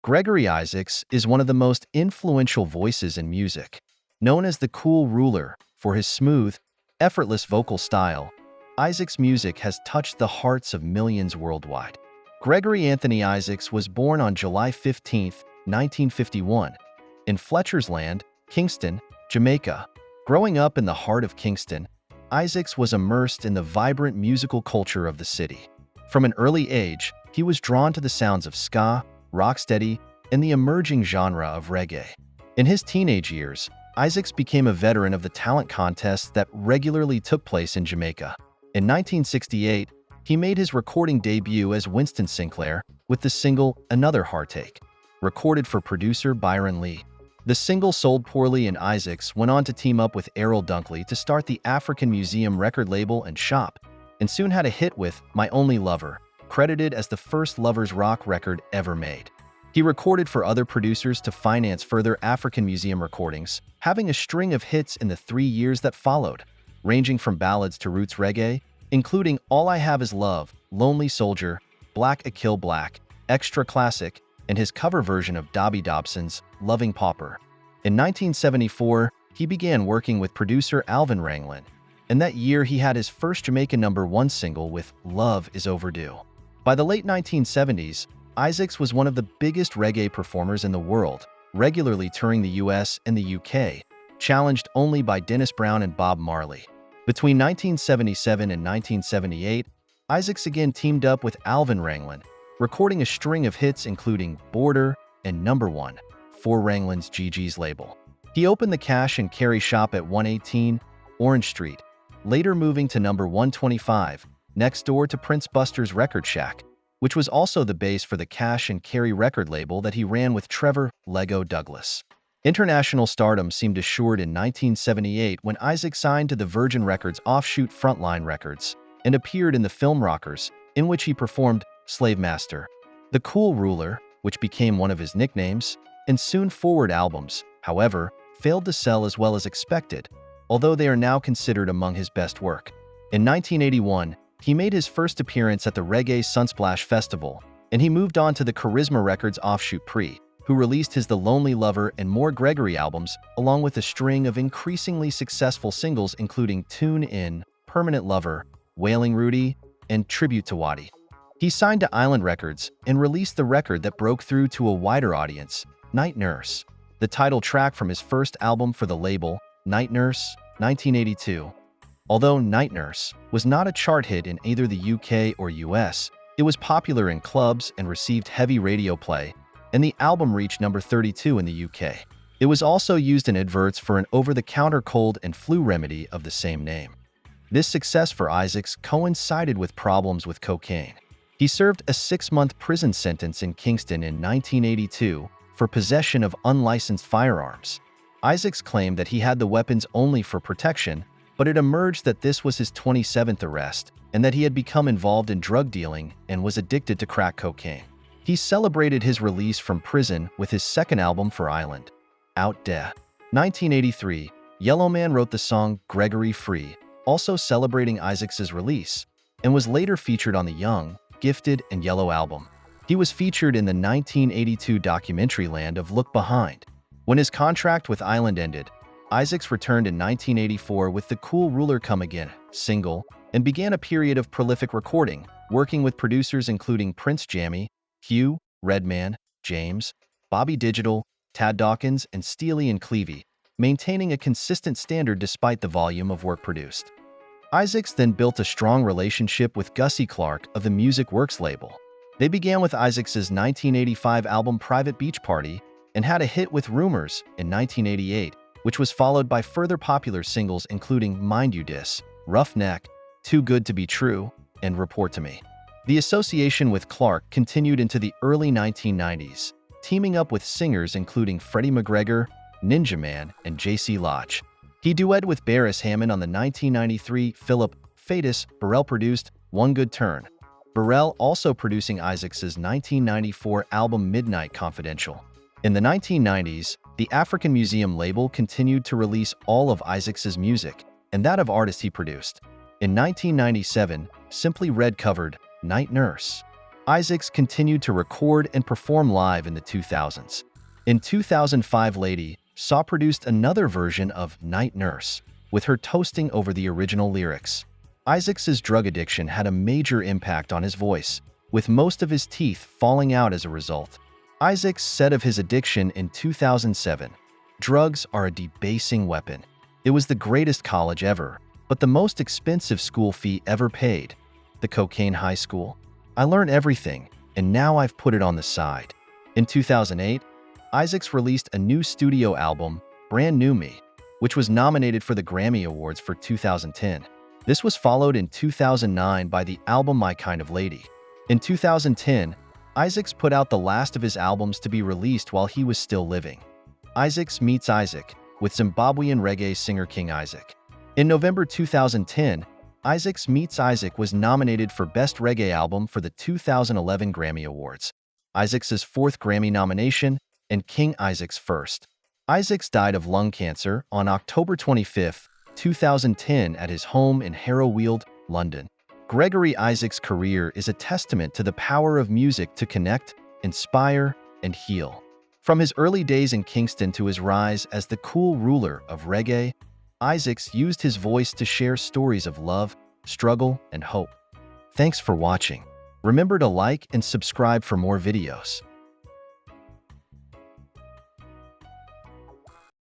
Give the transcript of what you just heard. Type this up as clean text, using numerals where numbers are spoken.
Gregory Isaacs is one of the most influential voices in music. Known as the cool ruler for his smooth, effortless vocal style, Isaacs' music has touched the hearts of millions worldwide. Gregory Anthony Isaacs was born on July 15, 1951, in Fletcher's Land, Kingston, Jamaica. Growing up in the heart of Kingston, Isaacs was immersed in the vibrant musical culture of the city. From an early age, he was drawn to the sounds of ska, rocksteady, and the emerging genre of reggae. In his teenage years, Isaacs became a veteran of the talent contests that regularly took place in Jamaica. In 1968, he made his recording debut as Winston Sinclair with the single Another Heartache, recorded for producer Byron Lee. The single sold poorly, and Isaacs went on to team up with Errol Dunkley to start the African Museum record label and shop, and soon had a hit with My Only Lover, credited as the first lovers rock record ever made. He recorded for other producers to finance further African Museum recordings, having a string of hits in the 3 years that followed, ranging from ballads to roots reggae, including All I Have Is Love, Lonely Soldier, Black a Kill Black, Extra Classic, and his cover version of Dobby Dobson's Loving Pauper. In 1974, he began working with producer Alvin Ranglin, and that year he had his first Jamaican #1 single with Love Is Overdue. By the late 1970s, Isaacs was one of the biggest reggae performers in the world, regularly touring the US and the UK, challenged only by Dennis Brown and Bob Marley. Between 1977 and 1978, Isaacs again teamed up with Alvin Ranglin, recording a string of hits including Border and #1 for Ranglin's GG's label. He opened the cash and carry shop at 118 Orange Street, later moving to #125, next door to Prince Buster's Record Shack, which was also the base for the cash and carry record label that he ran with Trevor Lego Douglas. International stardom seemed assured in 1978 when Isaac signed to the Virgin Records offshoot Frontline Records and appeared in the film Rockers, in which he performed Slave Master, The Cool Ruler, which became one of his nicknames, and soon Forward albums, however, failed to sell as well as expected, although they are now considered among his best work. In 1981, he made his first appearance at the Reggae Sunsplash Festival, and he moved on to the Charisma Records offshoot Pre, who released his The Lonely Lover and more Gregory albums, along with a string of increasingly successful singles including Tune In, Permanent Lover, Wailing Rudy, and Tribute to Waddy. He signed to Island Records and released the record that broke through to a wider audience, Night Nurse, the title track from his first album for the label, Night Nurse, 1982. Although Night Nurse was not a chart hit in either the UK or US, it was popular in clubs and received heavy radio play, and the album reached #32 in the UK. It was also used in adverts for an over-the-counter cold and flu remedy of the same name. This success for Isaacs coincided with problems with cocaine. He served a 6-month prison sentence in Kingston in 1982 for possession of unlicensed firearms. Isaacs claimed that he had the weapons only for protection, but it emerged that this was his 27th arrest and that he had become involved in drug dealing and was addicted to crack cocaine. He celebrated his release from prison with his second album for Island, Out De. 1983, Yellowman wrote the song Gregory Free, also celebrating Isaacs' release, and was later featured on the Young, Gifted, and Yellow album. He was featured in the 1982 documentary Land of Look Behind. When his contract with Island ended, Isaacs returned in 1984 with The Cool Ruler Come Again single and began a period of prolific recording, working with producers including Prince Jammy, Hugh, Redman, James, Bobby Digital, Tad Dawkins, and Steely and Clevie, maintaining a consistent standard despite the volume of work produced. Isaacs then built a strong relationship with Gussie Clarke of the Music Works label. They began with Isaacs' 1985 album Private Beach Party and had a hit with Rumors in 1988, which was followed by further popular singles including Mind You Dis, Rough Neck, Too Good to Be True, and Report to Me. The association with Clarke continued into the early 1990s, teaming up with singers including Freddie McGregor, Ninja Man, and J.C. Lodge. He duetted with Beres Hammond on the 1993 Philip Fatus Burrell-produced One Good Turn, Burrell also producing Isaacs' 1994 album Midnight Confidential. In the 1990s, the African Museum label continued to release all of Isaacs' music and that of artists he produced. In 1997, Simply Red covered Night Nurse. Isaacs continued to record and perform live in the 2000s. In 2005, Lady Saw produced another version of Night Nurse, with her toasting over the original lyrics. Isaacs's drug addiction had a major impact on his voice, with most of his teeth falling out as a result. Isaacs said of his addiction in 2007, "Drugs are a debasing weapon. It was the greatest college ever, but the most expensive school fee ever paid. The cocaine high school. I learned everything, and now I've put it on the side." In 2008, Isaacs released a new studio album, Brand New Me, which was nominated for the Grammy Awards for 2010. This was followed in 2009 by the album My Kind of Lady. In 2010, Isaacs put out the last of his albums to be released while he was still living, Isaacs Meets Isaac, with Zimbabwean reggae singer King Isaac. In November 2010, Isaacs Meets Isaac was nominated for Best Reggae Album for the 2011 Grammy Awards, Isaacs' fourth Grammy nomination, and King Isaac's first. Isaacs died of lung cancer on October 25, 2010 at his home in Harrowweald, London. Gregory Isaacs' career is a testament to the power of music to connect, inspire, and heal. From his early days in Kingston to his rise as the cool ruler of reggae, Isaacs used his voice to share stories of love, struggle, and hope. Thanks for watching. Remember to like and subscribe for more videos.